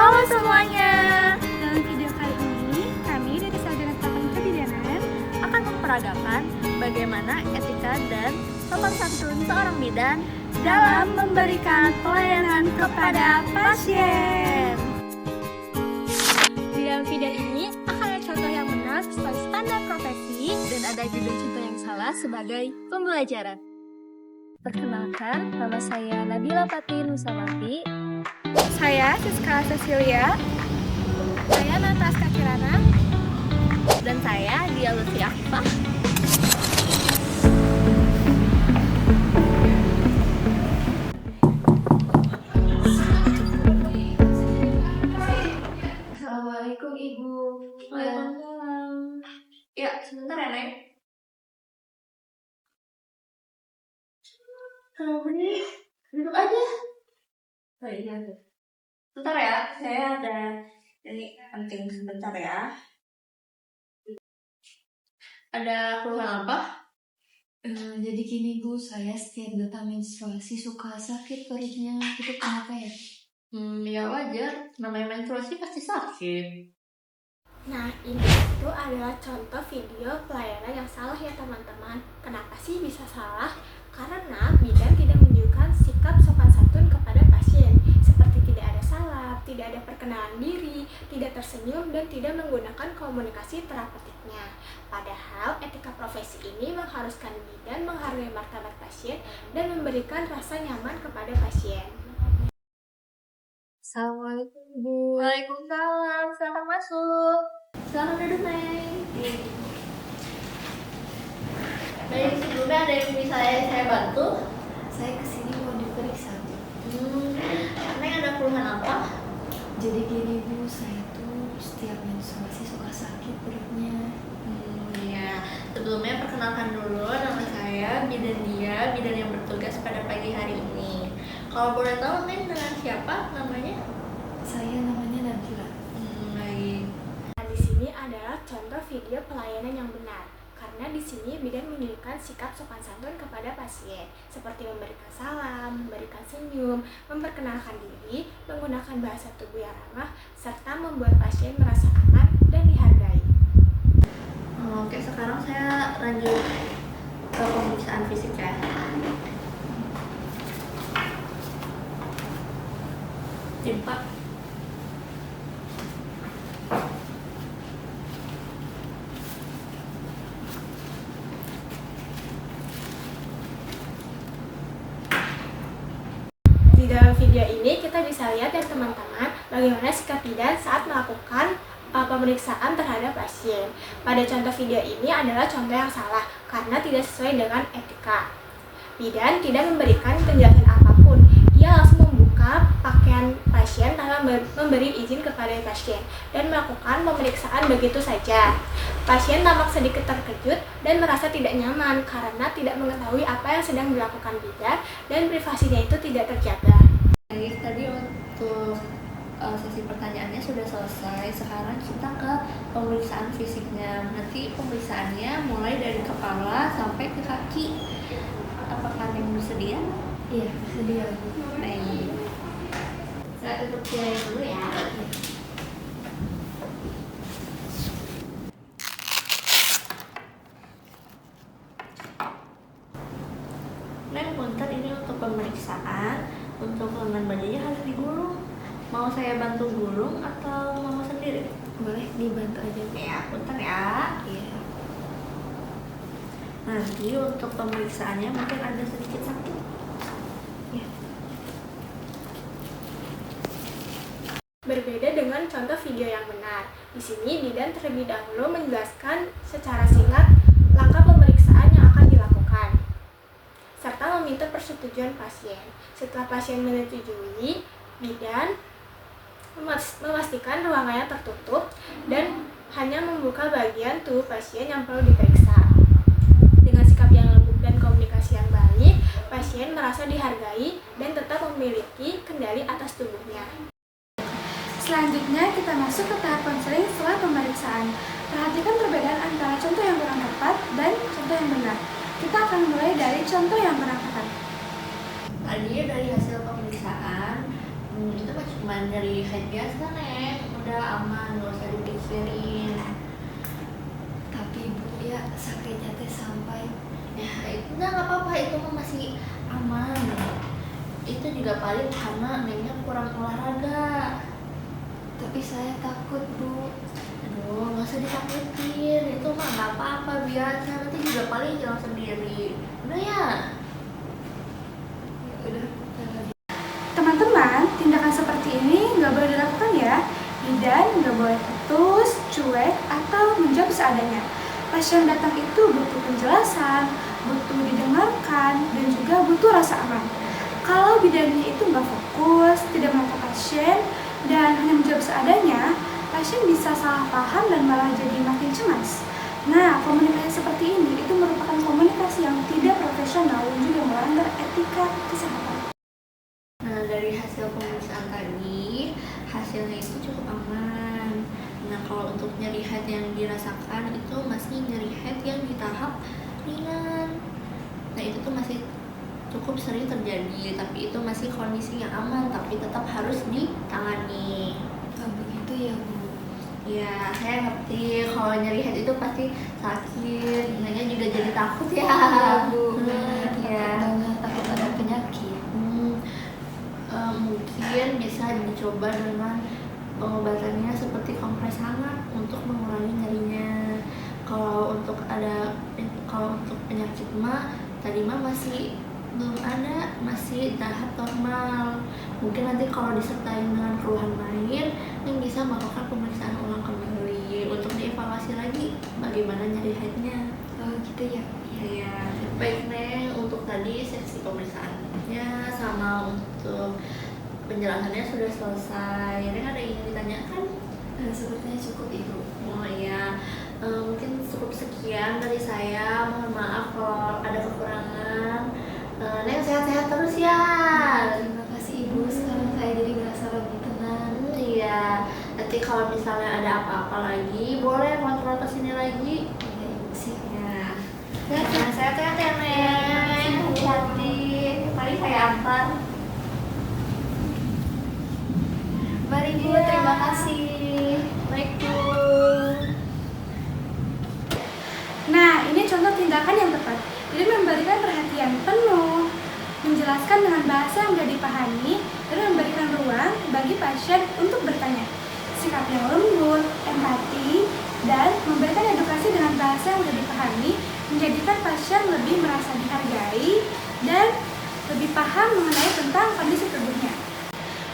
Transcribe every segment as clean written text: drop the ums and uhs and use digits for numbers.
Halo semuanya. Dalam video kali ini, kami dari Sarjana Teknik Kebidanan Akan memperagakan bagaimana etika dan sopan santun seorang bidan dalam memberikan pelayanan kepada pasien. Di dalam video ini akan ada contoh yang benar sesuai standar profesi Dan ada juga contoh yang salah sebagai pembelajaran. Perkenalkan, nama saya Nabila Pati Nusamati. Saya Siska Cecilia. Saya Natasha Kirana. Dan saya Dia Lutfi Akifah. Assalamualaikum Ibu. Waalaikumsalam. Ya, sebentar ya, Neng. Kenapa nih? Duduk aja. Oh iya. Sebentar ya, saya ada ini penting sebentar ya. Ada keluhan apa? Jadi gini Bu, saya setiap datang menstruasi suka sakit perutnya. Itu kenapa ya? Ya wajar. Namanya menstruasi pasti sakit. Nah, ini itu adalah contoh video pelayanan yang salah ya teman-teman. Kenapa sih bisa salah? Karena bidan tidak menunjukkan sikap sopan santun kepada pasien, seperti tidak ada salam, tidak ada perkenalan diri, tidak tersenyum, dan tidak menggunakan komunikasi terapeutiknya. Padahal etika profesi ini mengharuskan bidan menghargai martabat pasien dan memberikan rasa nyaman kepada pasien. Assalamualaikum Bu. Waalaikumsalam. Silahkan masuk. Silahkan duduk, Neng. Baik, sebelumnya ada yang bisa saya bantu? Saya kesini mau diperiksa. Neng ada keluhan apa? Jadi gini Bu, saya tuh setiap menstruasi suka sakit perutnya. Iya. Sebelumnya perkenalkan dulu, nama saya Bidan Dia, bidan yang bertugas pada pagi hari ini. Kalau boleh tahu, Neng dengan siapa namanya? Saya namanya Nabila. Baik. Nah, di sini adalah contoh video pelayanan yang benar. Karena di sini bidan menunjukkan sikap sopan santun kepada pasien, seperti memberikan salam, memberikan senyum, memperkenalkan diri, menggunakan bahasa tubuh yang ramah, serta membuat pasien merasa aman dan dihargai. Oke, sekarang saya lanjut ke pemeriksaan fisik ya. Timpa. Di dalam video ini kita bisa lihat ya teman-teman bagaimana sikap bidan saat melakukan pemeriksaan terhadap pasien. Pada contoh video ini adalah contoh yang salah karena tidak sesuai dengan etika. Bidan tidak memberikan penjelasan apapun. Ia langsung membuka pakaian pasien tanpa memberi izin kepada pasien dan melakukan pemeriksaan begitu saja. Pasien tampak sedikit terkejut dan merasa tidak nyaman karena tidak mengetahui apa yang sedang dilakukan bidan dan privasinya itu tidak terjaga. Baik, tadi untuk sesi pertanyaannya sudah selesai. Sekarang kita ke pemeriksaan fisiknya. Nanti pemeriksaannya mulai dari kepala sampai ke kaki. Apakah Neng bersedia? Iya, sedia Bu. Baik. Saya tutup tirai dulu ya. Neng, punten ini untuk pemeriksaan. Untuk lengan bajunya harus digulung. Mau saya bantu gulung atau mau sendiri? Boleh dibantu aja Bu. Ya, punten ya. Iya. Nanti untuk pemeriksaannya mungkin ada sedikit sakit. Iya. Berbeda dengan contoh video yang benar. Di sini bidan terlebih dahulu menjelaskan secara singkat langkah pemeriksaan yang akan dilakukan serta meminta persetujuan pasien. Setelah pasien menyetujui, bidan memastikan ruangannya tertutup dan hanya membuka bagian tubuh pasien yang perlu diperiksa. Dengan sikap yang lembut dan komunikasi yang baik, pasien merasa dihargai dan tetap memiliki kendali atas tubuhnya. Selanjutnya kita masuk ke tahap konseling setelah pemeriksaan. Perhatikan perbedaan antara contoh yang kurang tepat dan contoh yang benar. Kita akan mulai dari contoh yang kurang tepat. Tadi dari hasil pemeriksaan Itu mah cuma dari head biasa Neng, udah aman, gak usah dipikirin. Tapi Bu, ya sakitnya teh sampai. Ya itu nggak apa-apa, itu mah masih aman. Itu juga paling karena Nengnya kurang olahraga. Tapi saya takut Bu. Aduh, nggak usah ditakutin, itu mah nggak apa-apa, biasa, nanti juga paling hilang sendiri. Udah ya? Ya udah, jangan. Teman-teman, tindakan seperti ini nggak boleh dilakukan ya. Bidan nggak boleh putus, cuek, atau menjawab seadanya. Pasien datang itu butuh penjelasan, butuh didengarkan, dan juga butuh rasa aman. Kalau bidannya itu nggak fokus, tidak menatap pasien, dan hanya menjawab seadanya, pasien bisa salah paham dan malah jadi makin cemas. Nah, komunikasi seperti ini itu merupakan komunikasi yang tidak profesional dan juga melanggar etika kesehatan. Nah, dari hasil pemeriksaan tadi, hasilnya itu cukup aman. Nah, kalau untuk nyeri head yang dirasakan itu masih nyeri head yang di tahap ringan. Nah, itu tuh masih cukup sering terjadi, tapi itu masih kondisi yang aman, tapi tetap harus ditangani. Oh begitu ya Bu. Ya, saya ngerti kalau nyeri head itu pasti sakit, Nengnya juga jadi takut ya. Bu, Ya. takut ada penyakit. Mungkin bisa dicoba dengan pengobatannya seperti kompres hangat untuk mengurangi nyerinya. Kalau untuk penyakit mah tadi mah masih belum ada, masih tahap normal. Mungkin nanti kalau disertai dengan keluhan lain, yang bisa melakukan pemeriksaan ulang kembali untuk dievaluasi lagi bagaimana nyeri headnya. Oh gitu ya. Ya, baik Neng, untuk tadi sesi pemeriksaannya sama untuk penjelasannya sudah selesai. Neng ada yang ingin ditanyakan? Sepertinya cukup Ibu. Oh iya, mungkin cukup sekian dari saya. Mohon maaf kalau ada kekurangan. Neng sehat-sehat terus ya. Terima kasih Ibu, sekarang saya jadi merasa lebih tenang. Iya, nanti kalau misalnya ada apa-apa lagi, boleh kontrol ke sini lagi. Ya Ibu siap. Ya. Nah, sehat-sehat ya Neng. Hati-hati. Mari saya antar. Mari Bu, Iya. terima kasih. Baik Bu. Nah, ini contoh tindakan yang tepat. Jadi memberikan perhatian penuh, menjelaskan dengan bahasa yang mudah dipahami, dan memberikan ruang bagi pasien untuk bertanya. Sikap yang lembut, empati, dan memberikan edukasi dengan bahasa yang mudah dipahami menjadikan pasien lebih merasa dihargai dan lebih paham mengenai tentang kondisi tubuhnya.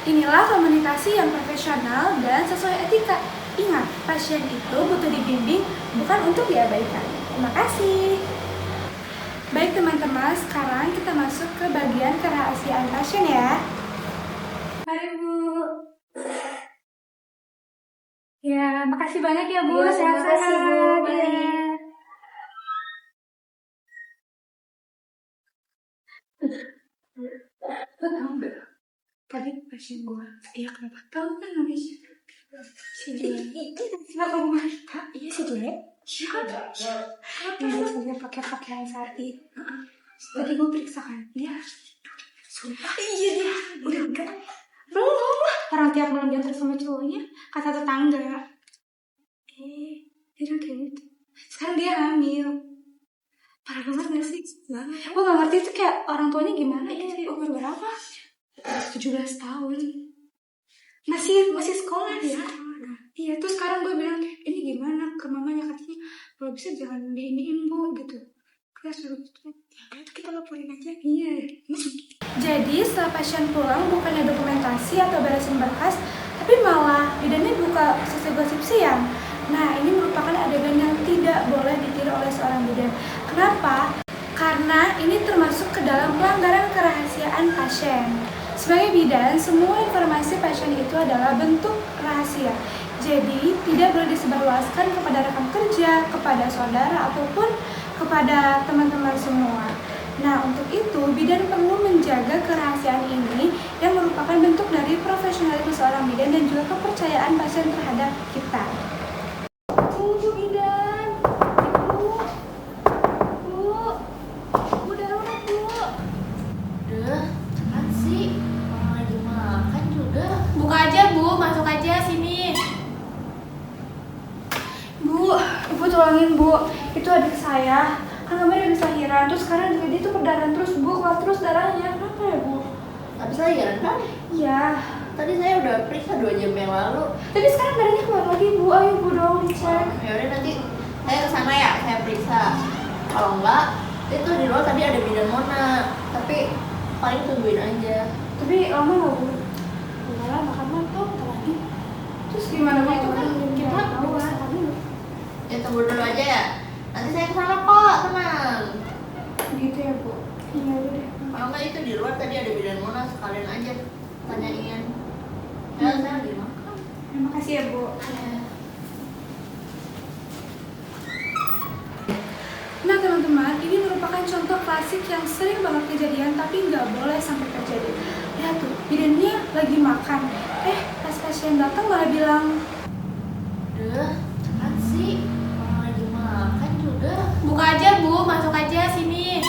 Inilah komunikasi yang profesional dan sesuai etika. Ingat, pasien itu butuh dibimbing, bukan untuk diabaikan. Terima kasih. Baik teman-teman, sekarang kita masuk ke bagian kerahasiaan pasien ya. Mari Bu. Ya, makasih banyak ya Bu. Iya, terima kasih, Bu. Mari. Ya. Lo tau gak? Tadi pasien gue, iya kenapa? Tahu kan namanya siapa? Si Juliet. Kenapa gue Kak, iya si Juliet. Siapa? Yang biasanya pakai pakaian sari. Tadi gue periksa kan, iya. Sumpah. Iya dia. Udah enggak? Belum lah. Orang tiap malam diantar sama cowoknya, kata tetangga. Dia kayak gitu. Sekarang dia hamil. Parah banget gak sih? Gue gak ngerti itu kayak orang tuanya gimana ya. Umur berapa? 17 tahun. Masih sekolah dia. Iya, terus sekarang gue bilang, ini gimana ke mamanya, katanya kalau bisa jangan diiniin Bu gitu. Kita suruh gitu. Ya itu kita laporin aja. Iya. Jadi setelah pasien pulang bukannya dokumentasi atau beresin berkas, tapi malah bidannya buka sesi gosip siang. Nah, ini merupakan adegan yang tidak boleh ditiru oleh seorang bidan. Kenapa? Karena ini termasuk ke dalam pelanggaran kerahasiaan pasien. Sebagai bidan, semua informasi pasien itu adalah bentuk rahasia. Jadi, tidak boleh disebarluaskan kepada rekan kerja, kepada saudara, ataupun kepada teman-teman semua. Nah, untuk itu, bidan perlu menjaga kerahasiaan ini yang merupakan bentuk dari profesionalisme seorang bidan dan juga kepercayaan pasien terhadap kita. Tunggu bidan. Bu darurat Bu. Udah, kan sih orang lagi makan juga tolongin Bu, itu adik saya. Kan kemarin habis lahiran, terus sekarang juga dia tuh perdarahan terus Bu, keluar terus darahnya. Kenapa ya Bu? Habis lahiran kan? Iya. Tadi saya udah periksa 2 jam yang lalu. Tapi sekarang darahnya keluar lagi Bu, ayo Bu dong dicek. Ya udah nanti saya kesana ya, saya periksa. Kalau enggak, itu di luar tadi ada bidan Mona. Tapi paling tungguin aja. Tapi lama nggak Bu? Enggak lah, makan mah tuh bentar lagi. Terus gimana Bu? Itu kan kita tahu bisa dulu. Ya tunggu dulu aja ya. Nanti saya kesana kok, tenang. Gitu ya Bu? Iya udah deh. Kalau enggak itu di luar tadi ada bidan Mona, sekalian aja tanyain. Ya saya lagi makan. Terima kasih ya Bu. Nah teman-teman, ini merupakan contoh klasik yang sering banget kejadian tapi nggak boleh sampai terjadi. Lihat tuh, bidannya lagi makan. Pas pasien datang malah bilang, Duh, kan sih orang lagi makan juga. Buka aja Bu, masuk aja sini.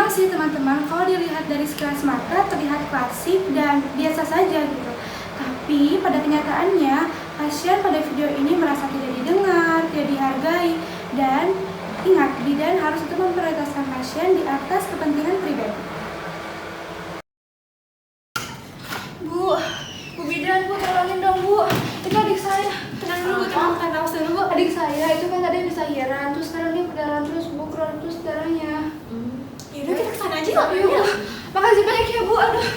memang sih teman-teman, kalau dilihat dari sekilas mata terlihat klasik dan biasa saja gitu. Tapi pada kenyataannya, pasien pada video ini merasa tidak didengar, tidak dihargai, dan ingat, bidan harus tetap memprioritaskan pasien di atas kepentingan pribadi. Bu bidan, Bu tolongin dong Bu. Itu adik saya. Tenang dulu Bu, tenang, tenang dulu Bu. Adik saya itu kan tadi habis lahiran, terus sekarang dia perdarahan terus Bu, keluar terus darahnya. Yaudah kita kesana aja yuk. Ayo Bu, makasih banyak ya Bu. Aduh.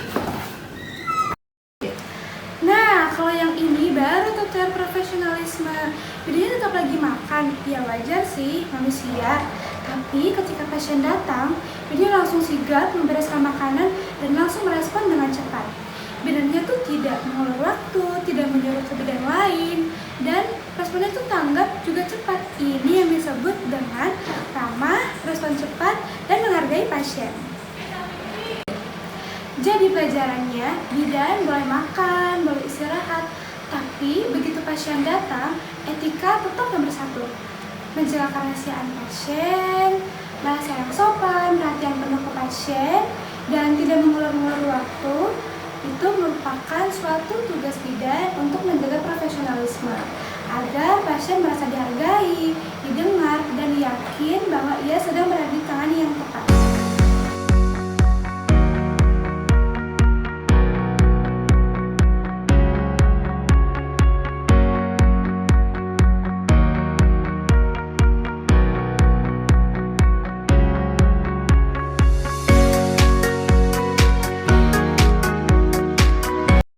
Nah, kalau yang ini baru tuh profesionalisme. Bidannya tetap lagi makan, ya wajar sih manusia. Tapi ketika pasien datang, bidan langsung sigap membereskan makanan dan langsung merespon dengan cepat. Bidannya tuh tidak mengulur waktu, tidak menyuruh ke bidan lain, dan responnya tuh tanggap juga cepat. Ini yang disebut dengan ramah, respon cepat, dan menghargai pasien. Jadi pelajarannya, bidan boleh makan, boleh istirahat, tapi begitu pasien datang, etika tetap nomor 1. Menjaga kerahasiaan pasien, bahasa yang sopan, perhatian penuh ke pasien, dan tidak mengulur-ngulur waktu, itu merupakan suatu tugas bidan untuk menjaga profesionalisme agar pasien merasa dihargai, didengar, dan yakin bahwa ia sedang berada di tangan yang tepat.